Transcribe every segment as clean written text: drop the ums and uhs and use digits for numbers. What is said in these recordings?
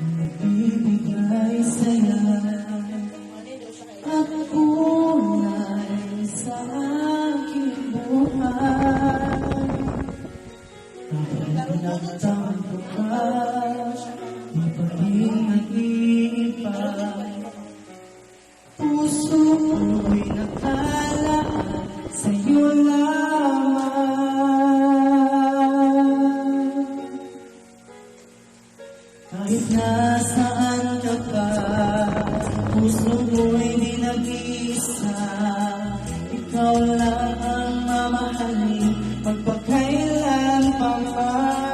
Nagbibigay saya at kulay sa aking buhay. Kahit nagtampo ka, di pa rin nag-iipay. Puso ko'y nakalaan sa'yo lamang. Kahit nasaan ka pa, puso ko'y di nag-iisa. Ikaw lang ang mamahalin, magpakailan pa man.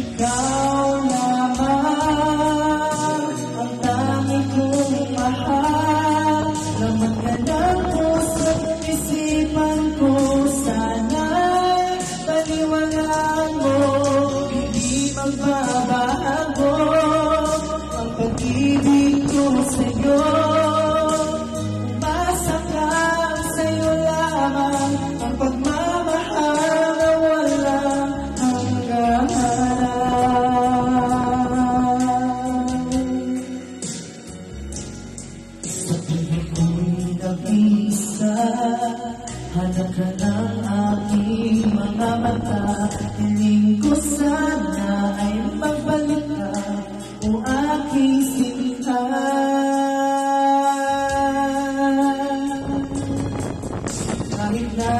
Ikaw lamang ang tanging kong mahal. Laman ka ng puso't isipan ko, sana'y paniwalaan mo, hindi magbabago ang pag-ibig ko sa'yo. Umasa lang sa'yo lamang ang pagmamahal na walang hanggan. Sa piling ko'y nag-isa, hanap ka ng aking mga mata. Hiling ko sana ay magbalik ka, o aking sinta. Kahit na